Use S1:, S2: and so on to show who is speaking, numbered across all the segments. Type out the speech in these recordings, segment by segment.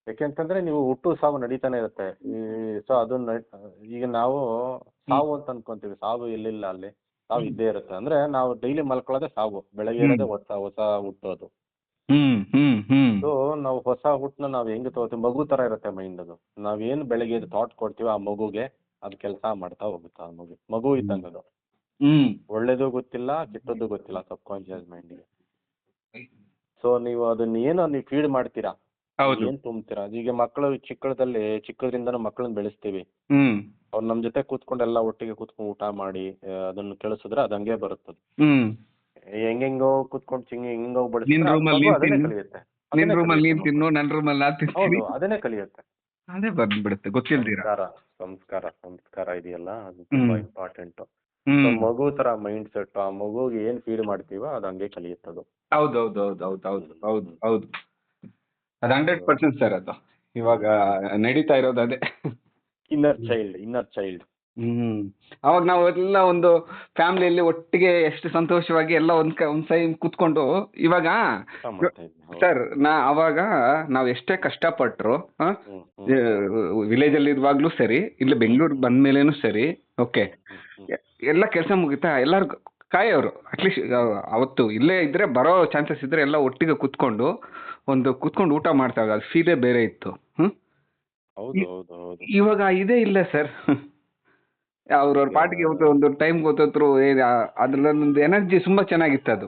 S1: ಯಾಕೆಂತಂದ್ರೆ ನೀವು ಹುಟ್ಟು ಸಾವು ನಡೀತಾನೆ ಇರುತ್ತೆ. ಸೊ ಅದನ್ನ ಈಗ ನಾವು ಸಾವು ಅಂತ ಅನ್ಕೊಂತೀವಿ, ಸಾವು ಎಲ್ಲಿಲ್ಲ ಅಲ್ಲಿ, ಸಾವು ಇದ್ದೇ ಇರುತ್ತೆ. ಅಂದ್ರೆ ನಾವು ಡೈಲಿ ಮಲ್ಕೊಳ್ಳೋದೇ ಸಾವು, ಬೆಳಗ್ಗೆ ಇರೋದೇ ಹೊಸ ಹೊಸ ಹುಟ್ಟೋದು. ಸೊ ನಾವು ಹೊಸ ಹುಟ್ಟನ್ನ ನಾವು ಹೆಂಗ್ ತಗೋತೀವಿ, ಮಗು ತರ ಇರುತ್ತೆ ಮೈಂಡ್ ಅದು. ನಾವೇನು ಬೆಳಗ್ಗೆ ಥಾಟ್ ಕೊಡ್ತೀವಿ ಆ ಮಗುಗೆ ಅದ್ ಕೆಲಸ ಮಾಡ್ತಾ ಹೋಗುತ್ತೆ. ಆ ಮಗು ಇದ್ದಂಗ ಅದು. ಒಳ್ಳೇದು ಗೊತ್ತಿಲ್ಲ, ಕೆಟ್ಟದ್ದು ಗೊತ್ತಿಲ್ಲ ಸಬ್ ಕಾನ್ಶಿಯಸ್ ಮೈಂಡ್ಗೆ. ಸೊ ನೀವು ಅದನ್ನ ಏನೋ ನೀವು ಫೀಡ್ ಮಾಡ್ತೀರಾ, ಏನ್ ತುಂಬ್ತೀರಾ. ಈಗ ಮಕ್ಕಳು ಚಿಕ್ಕದ್ರಿಂದನೂ ಮಕ್ಕಳನ್ನ ಬೆಳೆಸ್ತೀವಿ. ಅವ್ರು ನಮ್ ಜೊತೆ ಕೂತ್ಕೊಂಡು ಎಲ್ಲ ಒಟ್ಟಿಗೆ ಕೂತ್ಕೊಂಡು ಊಟ ಮಾಡಿ ಅದನ್ನ ಕೇಳಿಸಿದ್ರೆ ಅದ್ ಹಂಗೆ ಬರುತ್ತದೆ. ಹೆಂಗೆಂಗೋ ಕೂತ್ಕೊಂಡು ಹೆಂಗೋ ಬಡಿಸಿದ್ರೆ ಅದನ್ನೇ ಕಲಿಯುತ್ತೆ. ಹೌದು, ಅದನ್ನೇ ಕಲಿಯುತ್ತೆ.
S2: ಅದೇ ಬಂದ್ಬಿಡುತ್ತೆ ಗೊತ್ತಿಲ್ದಿರ.
S1: ಸಂಸ್ಕಾರ ಸಂಸ್ಕಾರ ಇದೆಯಲ್ಲ, ಅದು ತುಂಬಾ ಇಂಪಾರ್ಟೆಂಟ್. ಮಗು ತರ ಮೈಂಡ್ ಸೆಟ್, ಆ ಮಗುಗೆ ಏನ್ ಫೀಡ್ ಮಾಡ್ತೀವೋ ಅದು ಹಂಗೆ ಕಲಿಯುತ್ತದು.
S2: ಹೌದು ಅದು 100% ಸರ್. ಅದು ಇವಾಗ ನಡೀತಾ ಇರೋದು ಅದೇ.
S1: Inner child.
S2: ಅವಾಗ ನಾವು ಎಲ್ಲ ಒಂದು ಫ್ಯಾಮಿಲಿಯಲ್ಲಿ ಒಟ್ಟಿಗೆ ಎಷ್ಟು ಸಂತೋಷವಾಗಿ ಎಲ್ಲ ಒಂದ್ ಸೈ ಕೂತ್ಕೊಂಡು, ಇವಾಗ ಸರ್ ಅವಾಗ ನಾವ್ ಎಷ್ಟೇ ಕಷ್ಟಪಟ್ರು ವಿಲೇಜ್ ಅಲ್ಲಿ ಇರುವಾಗ್ಲೂ ಸರಿ, ಇಲ್ಲಿ ಬೆಂಗಳೂರಿಗೆ ಬಂದ್ಮೇಲೆನೂ ಸರಿ, ಓಕೆ, ಎಲ್ಲ ಕೆಲಸ ಮುಗಿತಾ ಎಲ್ಲಾರು ಕಾಯೋರು. ಅಟ್ಲೀಸ್ಟ್ ಅವತ್ತು ಇಲ್ಲೇ ಇದ್ರೆ ಬರೋ ಚಾನ್ಸಸ್ ಇದ್ರೆ ಎಲ್ಲ ಒಟ್ಟಿಗೆ ಕೂತ್ಕೊಂಡು ಊಟ ಮಾಡ್ತಾಗ ಅದು ಫೀಲೇ ಬೇರೆ ಇತ್ತು. ಇವಾಗ ಇದೇ ಇಲ್ಲ ಸರ್. ಅವ್ರವ್ರ ಪಾಟಿಗೆ ಒಂದು ಟೈಮ್ ಗೊತ್ತರು, ಅದ್ರಲ್ಲೊಂದು ಎನರ್ಜಿ ತುಂಬಾ ಚೆನ್ನಾಗಿತ್ತು ಅದು.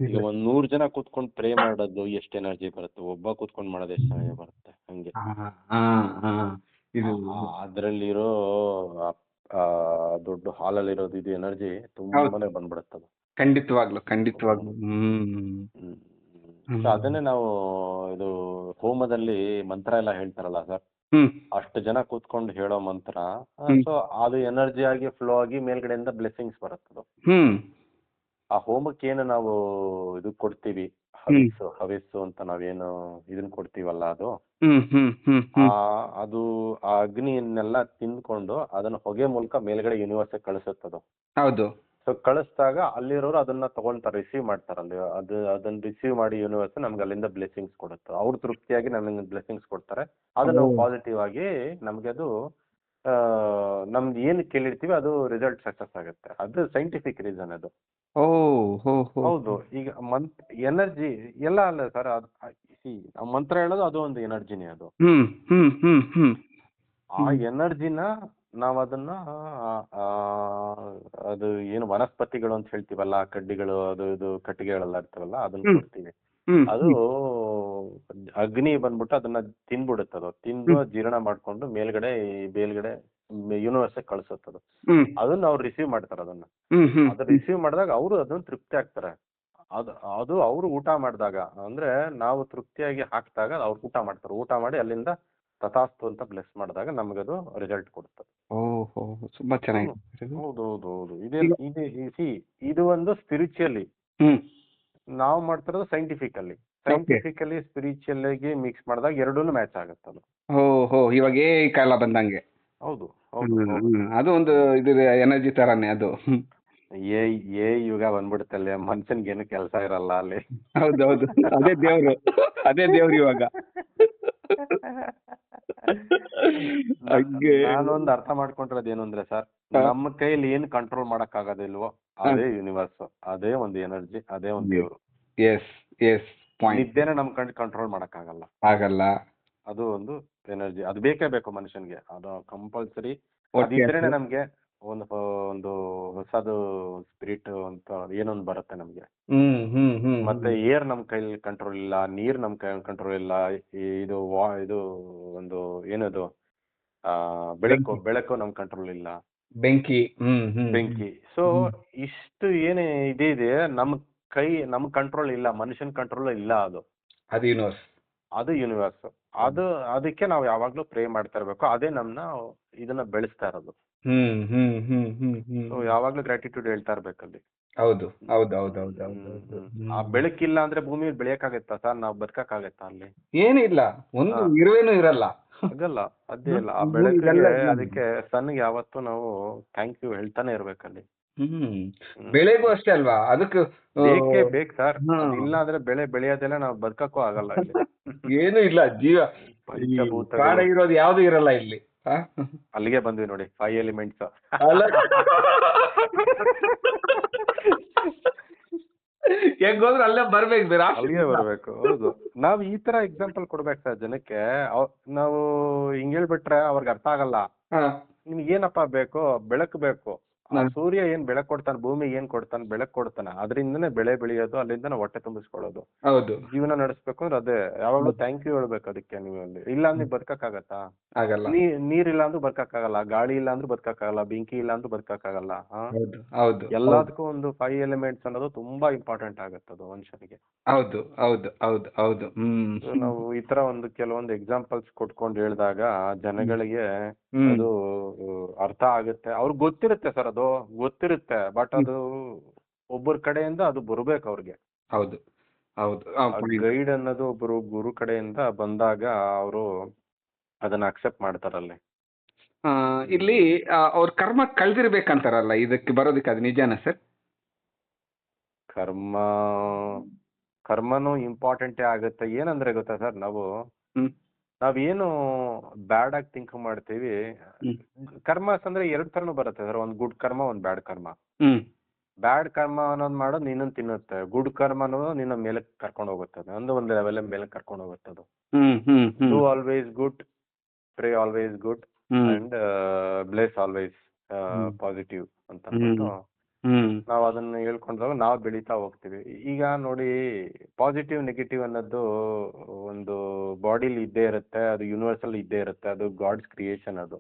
S1: ಈಗ 100 ಜನ ಕೂತ್ಕೊಂಡು ಪ್ರೇ ಮಾಡೋದು ಎಷ್ಟು ಎನರ್ಜಿ ಬರುತ್ತೆ, ಒಬ್ಬ ಕೂತ್ಕೊಂಡು ಮಾಡೋದು ಎಷ್ಟು ಎನರ್ಜಿ ಬರುತ್ತೆ ಹಂಗೆ. ಅದ್ರಲ್ಲಿರೋ ದೊಡ್ಡ ಹಾಲಲ್ಲಿ ಇರೋದು ಇದು ಎನರ್ಜಿ ತುಂಬಾನೇ ಬಂದ್ಬಿಡುತ್ತದು.
S2: ಖಂಡಿತವಾಗ್ಲು.
S1: ಅದನ್ನೇ ನಾವು ಇದು ಹೋಮದಲ್ಲಿ ಮಂತ್ರ ಎಲ್ಲ ಹೇಳ್ತಾರಲ್ಲ ಸರ್, ಅಷ್ಟು ಜನ ಕೂತ್ಕೊಂಡು ಹೇಳೋ ಮಂತ್ರ. ಸೊ ಅದು ಎನರ್ಜಿ ಆಗಿ ಫ್ಲೋ ಆಗಿ ಮೇಲ್ಗಡೆಯಿಂದ ಬ್ಲೆಸ್ಸಿಂಗ್ಸ್ ಬರುತ್ತದು. ಆ ಹೋಮಕ್ಕೆ ಏನು ನಾವು ಇದು ಕೊಡ್ತೀವಿ, ಹವಿಸ್ಸು ಅಂತ ನಾವೇನು ಇದನ್ನ ಕೊಡ್ತೀವಲ್ಲ, ಅದು ಆ ಅಗ್ನಿಯನ್ನೆಲ್ಲ ತಿಂದ್ಕೊಂಡು ಅದನ್ನ ಹೊಗೆ ಮೂಲಕ ಮೇಲ್ಗಡೆ ಯೂನಿವರ್ಸ್ ಕಳಿಸುತ್ತದು.
S2: ಹೌದು.
S1: ಸೊ ಕಳಿಸಿದಾಗ ಅಲ್ಲಿರೋರು ಅದನ್ನ ತಗೊಳ್ತಾರೆ, ರಿಸೀವ್ ಮಾಡ್ತಾರೆ. ಅಲ್ಲಿ ಅದನ್ನ ರಿಸೀವ್ ಮಾಡಿ ಯೂನಿವರ್ಸ್ ನಮ್ಗೆ ಅಲ್ಲಿಂದ ಬ್ಲೆಸ್ಸಿಂಗ್ಸ್ ಕೊಡುತ್ತೆ. ಅವ್ರು ತೃಪ್ತಿಯಾಗಿ ನಮಗೆ ಬ್ಲೆಸ್ಸಿಂಗ್ಸ್ ಕೊಡ್ತಾರೆ. ಅದು ನಾವು ಪಾಸಿಟಿವ್ ಆಗಿ ನಮ್ಗೆ ಅದು ನಮ್ದು ಏನು ಕೇಳಿರ್ತೀವಿ ಅದು ರಿಸಲ್ಟ್ ಸಕ್ಸಸ್ ಆಗುತ್ತೆ. ಅದು ಸೈಂಟಿಫಿಕ್ ರೀಸನ್ ಅದು. ಹೌದು. ಈಗ ಎನರ್ಜಿ ಎಲ್ಲ ಅಲ್ಲ ಸರ್, ಮಂತ್ರ ಹೇಳೋದು ಅದು ಒಂದು ಎನರ್ಜಿನೇ. ಅದು ಆ ಎನರ್ಜಿನ ನಾವ್ ಅದನ್ನ ಅದು ಏನು ವನಸ್ಪತಿಗಳು ಅಂತ ಹೇಳ್ತೀವಲ್ಲ, ಕಡ್ಡಿಗಳು, ಅದು ಇದು ಕಟ್ಟಿಗೆಗಳೆಲ್ಲ ಇರ್ತಾವಲ್ಲ, ಅದನ್ನ ಕೊಡ್ತೀವಿ. ಅದು ಅಗ್ನಿ ಬಂದ್ಬಿಟ್ಟು ಅದನ್ನ ತಿನ್ಬಿಡುತ್ತದು. ತಿಂದು ಜೀರ್ಣ ಮಾಡ್ಕೊಂಡು ಮೇಲ್ಗಡೆ ಯೂನಿವರ್ಸ್ ಕಳ್ಸುತ್ತದು. ಅದನ್ನ ಅವ್ರು ರಿಸೀವ್ ಮಾಡ್ತಾರೆ. ಅದು ರಿಸೀವ್ ಮಾಡಿದಾಗ ಅವರು ಅದನ್ನ ತೃಪ್ತಿ ಆಗ್ತಾರೆ. ಅದು ಅವ್ರು ಊಟ ಮಾಡಿದಾಗ, ಅಂದ್ರೆ ನಾವು ತೃಪ್ತಿಯಾಗಿ ಹಾಕಿದಾಗ ಅವ್ರು ಊಟ ಮಾಡ್ತಾರೆ. ಊಟ ಮಾಡಿ ಅಲ್ಲಿಂದ ತಥಾಸ್ತು ಅಂತ ಬ್ಲೆಸ್ ಮಾಡಿದಾಗ ನಮಗದು ರಿಸಲ್ಟ್ ಕೊಡುತ್ತದೆ.
S2: ತುಂಬಾ ಚೆನ್ನಾಗಿ.
S1: ಹೌದು. ಇದು ಒಂದು ಸ್ಪಿರಿಚುಯಲಿ, ನಾವು ಮಾಡ್ತಿರೋದು ಸೈಂಟಿಫಿಕಲಿ. ಸ್ಪಿರಿಚುಯಲ್ ಮಿಕ್ಸ್ ಮಾಡಿದಾಗ ಎರಡೂ ಮ್ಯಾಚ್ ಆಗುತ್ತದು.
S2: ಇವಾಗ ಈ ಕಾಲ ಬಂದಂಗೆ.
S1: ಹೌದು.
S2: ಅದು ಒಂದು ಇದು ಎನರ್ಜಿ ತರಾನೇ ಅದು.
S1: ಯುಗ ಬಂದ್ಬಿಡುತ್ತಲ್ಲ, ಮನುಷ್ಯನ್ಗೇನು ಕೆಲಸ ಇರಲ್ಲ ಅಲ್ಲಿ.
S2: ಹೌದೌದು, ಅದೇ ದೇವ್ರು ಇವಾಗ.
S1: ನಾನೊಂದು ಅರ್ಥ ಮಾಡ್ಕೊಂಡಿರೋದು ಏನು ಅಂದ್ರೆ ಸರ್, ನಮ್ಮ ಕೈಯಲ್ಲಿ ಏನು ಕಂಟ್ರೋಲ್ ಮಾಡಕ್ ಆಗೋದಿಲ್ವೋ ಅದೇ ಯೂನಿವರ್ಸ್, ಅದೇ ಒಂದು ಎನರ್ಜಿ, ಅದೇ ಒಂದು ದೇವ್ರು. ನಿದ್ದೆನ ನಮ್ ಕಂಟ್ರೋಲ್ ಮಾಡಕ್ ಆಗಲ್ಲ. ಅದು ಒಂದು ಎನರ್ಜಿ, ಅದು ಬೇಕೇ ಬೇಕು ಮನುಷ್ಯನ್ಗೆ. ಅದು ಕಂಪಲ್ಸರಿ. ಅದಿದ್ರೇನೆ ನಮ್ಗೆ ಒಂದು ಹೊಸದು ಸ್ಪಿರಿಟ್ ಅಂತ ಏನೊಂದು ಬರುತ್ತೆ ನಮ್ಗೆ. ಮತ್ತೆ ಏರ್ ನಮ್ ಕೈಲಿ ಕಂಟ್ರೋಲ್ ಇಲ್ಲ, ನೀರ್ ನಮ್ ಕೈ ಕಂಟ್ರೋಲ್ ಇಲ್ಲ. ಇದು ಒಂದು ಏನದು ಬೆಳಕು ನಮ್ ಕಂಟ್ರೋಲ್ ಇಲ್ಲ, ಬೆಂಕಿ. ಸೊ ಇಷ್ಟು ಏನೇ ಇದೆ ನಮ್ ಕಂಟ್ರೋಲ್ ಇಲ್ಲ, ಮನುಷ್ಯನ್ ಕಂಟ್ರೋಲ್ ಇಲ್ಲ. ಅದು ಯೂನಿವರ್ಸ್. ಅದಕ್ಕೆ ನಾವು ಯಾವಾಗ್ಲೂ ಪ್ರೇ ಮಾಡ್ತಾ ಇರ್ಬೇಕು. ಅದೇ ಇದನ್ನ ಬೆಳೆಸ್ತಾ ಇರೋದು. ಯಾವಾಗ್ಲೂ ಗ್ರಾಟಿಟ್ಯೂಡ್ ಹೇಳ್ತಾ ಇರ್ಬೇಕಲ್ಲಿ.
S2: ಹೌದು.
S1: ಆ ಬೆಳಕಿಲ್ಲ ಅಂದ್ರೆ ಭೂಮಿ ಬೆಳೆಯಕ್ಕಾಗತ್ತಾ ಸರ್? ನಾವ್ ಬದುಕಕ್ಕಾಗತ್ತಾ ಅಲ್ಲಿ?
S2: ಏನಿಲ್ಲ, ಒಂದು ಇರುವೇನು ಇರಲ್ಲ.
S1: ಆಗಲ್ಲ, ಸಾಧ್ಯ ಇಲ್ಲ. ಆ
S2: ಭೂಮಿಗೆಲ್ಲ
S1: ಬೆಳಕಿಗೆ
S2: ಇಲ್ಲ.
S1: ಅದಕ್ಕೆ ಸನ್ಗೆ ಯಾವತ್ತೂ ನಾವು ಥ್ಯಾಂಕ್ ಯು ಹೇಳ್ತಾನೆ ಇರ್ಬೇಕಲ್ಲಿ.
S2: ಹ್ಮ್
S1: ಹ್ಮ್.
S2: ಬೆಳೆಗೂ ಅಷ್ಟೇ ಅಲ್ವಾ ಅದಕ್ಕೆ
S1: ಬೇಕೇ ಬೇಕು ಸರ್.
S2: ಹಾ
S1: ಅದಿಲ್ಲ ಅಂದ್ರೆ ಬೆಳೆ ಬೆಳೆಯೋದಿಲ್ಲ, ನಾವು ಬದುಕಕ್ಕೂ ಆಗಲ್ಲ ಇಲ್ಲಿ.
S2: ಏನು ಇಲ್ಲ ಜೀವ. ಈ ಪ್ರಾಣ
S1: ಪಂಚಭೂತಗಳು.
S2: ಇರೋದು ಯಾವ್ದು ಇರಲ್ಲ ಇಲ್ಲಿ. ಆ?
S1: ಅಲ್ಲಿಗೆ ಬಂದ್ವಿ ನೋಡಿ, 5 ಎಲಿಮೆಂಟ್ಸ್.
S2: ಅಲ್ಲ ಹೆಂಗೋದ್ರು ಅಲ್ಲೇ ಬರ್ಬೇಕು ಬೇರೆ
S1: ಅಲ್ಲಿಗೆ ಬರ್ಬೇಕು. ಹೌದು, ನಾವ್ ಈ ತರ ಎಕ್ಸಾಂಪಲ್ ಕೊಡ್ಬೇಕು ಸರ್ ಜನಕ್ಕೆ. ನಾವು ಹಿಂಗ್ ಹೇಳ್ಬಿಟ್ರೆ ಅವ್ರಿಗೆ ಅರ್ಥ ಆಗಲ್ಲ.
S2: ಹಾ
S1: ನಿಮ್ಗೆ ಏನಪ್ಪಾ ಬೇಕು? ಬೆಳಕು ಬೇಕು. ಆ ಸೂರ್ಯ ಏನ್ ಬೆಳಕು ಕೊಡ್ತಾನೆ, ಭೂಮಿಗೆ ಏನ್ ಕೊಡ್ತಾನೆ? ಬೆಳಕು ಕೊಡ್ತಾನೆ. ಅದರಿಂದನೇ ಬೆಳೆ ಬೆಳೆಯೋದು, ಅಲ್ಲಿಂದನೇ ಹೊಟ್ಟೆ ತುಂಬಿಸ್ಕೊಳ್ಳೋದು.
S2: ಹೌದು
S1: ಜೀವನ ನಡೆಸ್ಬೇಕು ಅಂದ್ರೆ ಅದೇ. ಯಾವಾಗ್ಲೂ ಥ್ಯಾಂಕ್ ಯು ಹೇಳ್ಬೇಕು ಅದಕ್ಕೆ. ನೀವು ಅಲ್ಲಿ ಇಲ್ಲ ಅಂದ್ರೆ ಬದುಕಕ್ಕಾಗತ್ತಾ?
S2: ಆಗಲ್ಲ.
S1: ನೀರಿಲ್ಲ ಅಂದ್ರೂ ಬದುಕಕ್ಕಾಗಲ್ಲ, ಗಾಳಿ ಇಲ್ಲ ಅಂದ್ರೂ ಬದುಕಕ್ಕಾಗಲ್ಲ, ಬೆಂಕಿ ಇಲ್ಲ ಅಂದ್ರೂ ಬದುಕಕ್ಕಾಗಲ್ಲ.
S2: ಹೌದು ಹೌದು
S1: ಎಲ್ಲದಕ್ಕೂ ಒಂದು 5 ಎಲಿಮೆಂಟ್ಸ್ ಅನ್ನೋದು ತುಂಬಾ ಇಂಪಾರ್ಟೆಂಟ್ ಆಗುತ್ತೆ ಅದು ಮನುಷ್ಯನಿಗೆ.
S2: ಹೌದು ಹೌದು ಹೌದು ಹೌದು
S1: So ನಾವು ಈ ತರ ಒಂದು ಕೆಲವೊಂದು ಎಕ್ಸಾಂಪಲ್ಸ್ ಕೊಟ್ಕೊಂಡು ಹೇಳಿದಾಗ ಜನಗಳಿಗೆ
S2: ಹ್ಮ್
S1: ಅದು ಅರ್ಥ ಆಗುತ್ತೆ. ಅವ್ರಿಗೆ ಗೊತ್ತಿರುತ್ತೆ ಸರ್, ಅದು ಗೊತ್ತಿರುತ್ತೆ. ಬಟ್ ಅದು ಒಬ್ಬರ ಕಡೆಯಿಂದ ಅದು ಬರ್ಬೇಕು ಅವ್ರಿಗೆ.
S2: ಹೌದು ಹೌದು
S1: ಗೈಡ್ ಅನ್ನೋದು ಒಬ್ಬರು ಗುರು ಕಡೆಯಿಂದ ಬಂದಾಗ ಅವರು ಅದನ್ನ ಅಕ್ಸೆಪ್ಟ್ ಮಾಡ್ತಾರಲ್ಲಿ.
S2: ಇಲ್ಲಿ ಅವ್ರ ಕರ್ಮ ಕಳ್ದಿರ್ಬೇಕಂತಾರಲ್ಲ, ಇದಕ್ಕೆ ಬರೋದಕ್ಕೆ ಅದು ನಿಜಾನ ಸರ್?
S1: ಕರ್ಮನೂ ಇಂಪಾರ್ಟೆಂಟೇ ಆಗುತ್ತೆ. ಏನಂದ್ರೆ ಗೊತ್ತಾ ಸರ್, ನಾವೇನು ಬ್ಯಾಡ್ ಆಗಿ ಥಿಂಕ್ ಮಾಡ್ತೀವಿ. ಕರ್ಮಸ್ ಅಂದ್ರೆ 2 ತರನು ಬರುತ್ತೆ ಸರ್. ಒಂದ್ ಗುಡ್ ಕರ್ಮ, ಒಂದ್ ಬ್ಯಾಡ್ ಕರ್ಮ. ಬ್ಯಾಡ್ ಕರ್ಮ ಅನ್ನೋದು ಮಾಡೋದು ನಿನ್ನನ್ನು ತಿನ್ನುತ್ತೆ. ಗುಡ್ ಕರ್ಮ ಅನ್ನೋದು ನಿನ್ನ ಮೇಲೆ ಕರ್ಕೊಂಡು ಹೋಗುತ್ತದೆ, ಒಂದು ಲೆವೆಲ್ ಮೇಲೆ ಕರ್ಕೊಂಡು ಹೋಗುತ್ತದು. Do always good, pray always good, and bless always positive ಅಂತ ಅಂದ್ಬಿಟ್ಟು ನಾವು ಅದನ್ನ ಹೇಳ್ಕೊಂಡಾಗ ನಾವು ಬೆಳೀತಾ ಹೋಗ್ತೀವಿ. ಈಗ ನೋಡಿ, ಪಾಸಿಟಿವ್ ನೆಗೆಟಿವ್ ಅನ್ನೋದು ಒಂದು ಬಾಡಿಲಿ ಇದ್ದೇ ಇರುತ್ತೆ, ಅದು ಯೂನಿವರ್ಸಲ್ ಇದ್ದೇ ಇರುತ್ತೆ, ಅದು ಗಾಡ್ಸ್ ಕ್ರಿಯೇಷನ್. ಅದು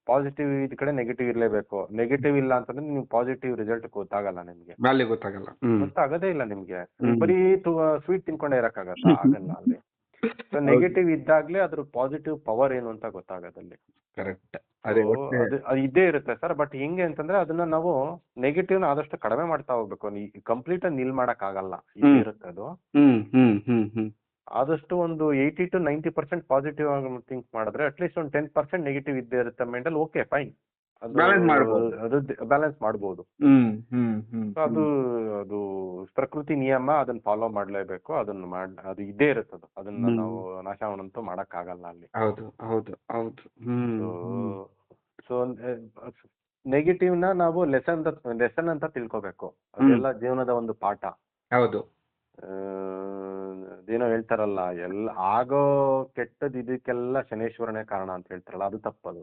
S1: ಪಾಸಿಟಿವ್ ಇದ್ ಕಡೆ ನೆಗೆಟಿವ್ ಇರ್ಲೇಬೇಕು. ನೆಗೆಟಿವ್ ಇಲ್ಲ ಅಂತಂದ್ರೆ ನಿಮ್ಗೆ ಪಾಸಿಟಿವ್ ರಿಸಲ್ಟ್ ಗೊತ್ತಾಗಲ್ಲ. ನಿಮ್ಗೆ ಗೊತ್ತಾಗದೇ ಇಲ್ಲ. ನಿಮ್ಗೆ ಬರೀ ಸ್ವೀಟ್ ತಿನ್ಕೊಂಡೇ ಇರಕ್ಕಾಗತ್ತಾ? ಆಗಲ್ಲ ಅಲ್ಲಿ. ಸೊ ನೆಗೆಟಿವ್ ಇದ್ದಾಗ್ಲೇ ಅದ್ರ ಪಾಸಿಟಿವ್ ಪವರ್ ಏನು ಅಂತ ಗೊತ್ತಾಗೋದಲ್ಲಿ.
S2: ಕರೆಕ್ಟ್,
S1: ಅದು ಇದ್ದೇ ಇರುತ್ತೆ ಸರ್. ಬಟ್ ಹೆಂಗೆ ಅಂತಂದ್ರೆ ಅದನ್ನ ನಾವು ನೆಗೆಟಿವ್ ನ ಆದಷ್ಟು ಕಡಿಮೆ ಮಾಡ್ತಾ ಹೋಗ್ಬೇಕು. ಕಂಪ್ಲೀಟ್ ನಿಲ್ ಮಾಡಕ್ ಆಗಲ್ಲ, ಇದೇ ಇರುತ್ತೆ ಅದು. ಆದಷ್ಟು ಒಂದು 80 to 90% ಪಾಸಿಟಿವ್ ಆಗಿ ಥಿಂಕ್ ಮಾಡಿದ್ರೆ ಅಟ್ಲೀಸ್ಟ್ ಒಂದು 10% ನೆಗೆಟಿವ್ ಇದ್ದೇ ಇರುತ್ತೆ ಮೈಂಡಲ್ಲಿ. ಓಕೆ ಫೈನ್, ಅದು ಬ್ಯಾಲೆನ್ಸ್ ಮಾಡ್ಬೋದು. ಅದು ಅದು ಪ್ರಕೃತಿ ನಿಯಮ, ಅದನ್ನ ಫಾಲೋ ಮಾಡ್ಲೇಬೇಕು. ಅದು ಇದ್ದೇ ಇರುತ್ತದು. ಅದನ್ನ ನಾವು ನಾಶವನ್ನಂತೂ ಮಾಡಕ್ ಆಗಲ್ಲ ಅಲ್ಲಿ. ಸೊ ನೆಗೆಟಿವ್ ನ ನಾವು ಲೆಸನ್ ಅಂತ ತಿಳ್ಕೊಬೇಕು. ಅದೆಲ್ಲ ಜೀವನದ ಒಂದು ಪಾಠ.
S2: ಹೌದು.
S1: ಅದೇನೋ ಹೇಳ್ತಾರಲ್ಲ, ಎಲ್ಲ ಆಗೋ ಕೆಟ್ಟದ್ ಇದಕ್ಕೆಲ್ಲ ಶನೇಶ್ವರನೇ ಕಾರಣ ಅಂತ ಹೇಳ್ತಾರಲ್ಲ, ಅದು ತಪ್ಪದು.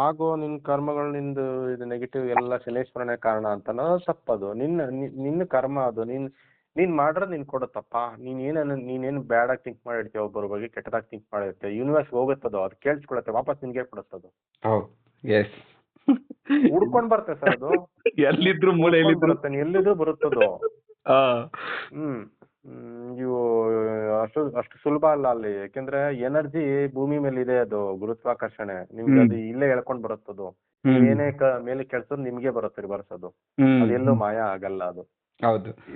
S1: ಆಗೋ ನಿನ್ ಕರ್ಮಗಳು, ನಿಂದು ಇದು ನೆಗೆಟಿವ್ ಎಲ್ಲ ಶನೇಶ್ವರನೇ ಕಾರಣ ಅಂತ ತಪ್ಪದು. ನಿನ್ನ ಕರ್ಮ ಅದು. ನೀನ್ ಮಾಡ್ರೆ ನೀನ್ ಕೊಡುತ್ತಪ್ಪ. ನೀನೇನು ಬ್ಯಾಡ್ ಆಗಿ ಥಿಂಕ್ ಮಾಡಿರ್ತೀಯ, ಒಬ್ಬರ ಬಗ್ಗೆ ಕೆಟ್ಟದಾಗಿ ಥಿಂಕ್ ಮಾಡಿರ್ತೀಯ, ಯೂನಿವರ್ಸ್ ಹೋಗುತ್ತದೋ, ಅದು ಕೇಳಿಸ್ಕೊಳತ್ತೆ, ವಾಪಸ್ ನಿನ್ಗೆ ಕೊಡುತ್ತದು. ಹುಡ್ಕೊಂಡ್ ಬರುತ್ತೆ ಸರ್ ಅದು. ಎಲ್ಲಿದ್ರು ಎಲ್ಲಿದ್ರು ಬರುತ್ತದೋ. ಇವು ಅಷ್ಟು ಸುಲಭ ಅಲ್ಲ ಅಲ್ಲಿ. ಯಾಕೆಂದ್ರೆ ಎನರ್ಜಿ ಭೂಮಿ ಮೇಲೆ ಇದೆ, ಅದು ಗುರುತ್ವಾಕರ್ಷಣೆ. ನಿಮ್ಗೆ ಅದು ಇಲ್ಲೇ ಎಳ್ಕೊಂಡ್ ಬರುತ್ತದು. ಏನೇ ಮೇಲೆ ಕೆಲ್ಸದ್ ನಿಮ್ಗೆ ಬರುತ್ತೆ ಬರ್ಸೋದು. ಅದೆಲ್ಲೂ ಮಾಯ ಆಗಲ್ಲ ಅದು.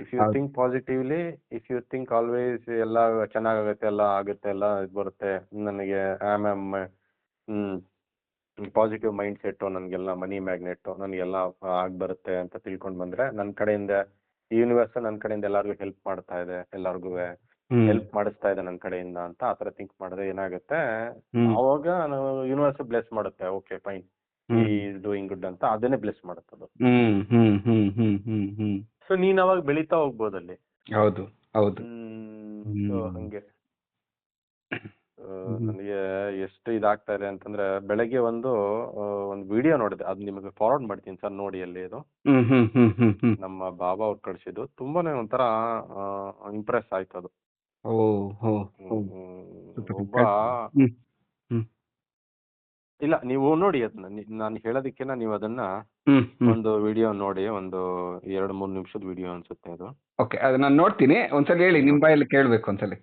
S1: If you think positively, if you think always ಎಲ್ಲ ಚೆನ್ನಾಗಾಗತ್ತೆ, ಎಲ್ಲ ಆಗುತ್ತೆ, ಎಲ್ಲ ಬರುತ್ತೆ, ನನಗೆ ಪಾಸಿಟಿವ್ ಮೈಂಡ್ ಸೆಟ್, ನನ್ಗೆಲ್ಲ ಮನಿ ಮ್ಯಾಗ್ನೆಟ್, ನನ್ಗೆಲ್ಲ ಬರುತ್ತೆ ಅಂತ ತಿಳ್ಕೊಂಡ್ ಬಂದ್ರೆ, ನನ್ ಕಡೆಯಿಂದ ಯೂನಿವರ್ಸ್ ನನ್ ಕಡೆಯಿಂದ ಎಲ್ಲಾರ್ಗು ಹೆಲ್ಪ್ ಮಾಡ್ತಾ ಇದೆ, ಎಲ್ಲಾರ್ಗು ಹೆಲ್ಪ್ ಮಾಡಿಸ್ತಾ ಇದೆ ನನ್ ಕಡೆಯಿಂದ ಅಂತ ಆತರ ಥಿಂಕ್ ಮಾಡಿದ್ರೆ ಏನಾಗುತ್ತೆ, ಅವಾಗ ಯೂನಿವರ್ಸ್ ಬ್ಲೆಸ್ ಮಾಡುತ್ತೆ. Okay fine, is doing good ಅಂತ ಅದನ್ನೇ ಬ್ಲೆಸ್ ಮಾಡುತ್ತದು. ಸೊ ನೀನ್ ಅವಾಗ ಬೆಳೀತಾ ಹೋಗ್ಬೋದಲ್ಲಿ. ಹಂಗೆ ನನಗೆ ಎಷ್ಟು ಇದಾಗ್ತಾ ಇದೆ ಅಂತಂದ್ರೆ, ಬೆಳಗ್ಗೆ ಒಂದು ವಿಡಿಯೋ ನೋಡಿದೆ, ಅದು ನಿಮಗೆ ಫಾರ್ವರ್ಡ್ ಮಾಡ್ತೀನಿ ಸರ್, ನೋಡಿ ಅಲ್ಲಿ. ಇದು ನಮ್ಮ ಬಾಬಾ ಅವ್ರು ಕಳ್ಸಿದ್ದು, ತುಂಬಾನೇ ಒಂಥರ ಇಂಪ್ರೆಸ್ ಆಯ್ತು ಅದು. ಒಬ್ಬ ಇಲ್ಲ, ನೀವು ನೋಡಿ ಅದನ್ನ, ನಾನು ಹೇಳೋದಕ್ಕಿಂತ ನೀವು ಅದನ್ನ ಒಂದು ವಿಡಿಯೋ ನೋಡಿ. ಒಂದು 2-3 ನಿಮಿಷದ ವಿಡಿಯೋ ಅನ್ಸುತ್ತೆ ಅದು.
S2: ಓಕೆ, ಅದು ನಾನು ನೋಡ್ತೀನಿ. ಒಂದ್ಸಲ ಹೇಳಿ, ನಿಮ್ ಬಾಯಲ್ಲಿ ಕೇಳ್ಬೇಕು ಒಂದ್ಸಲಿ.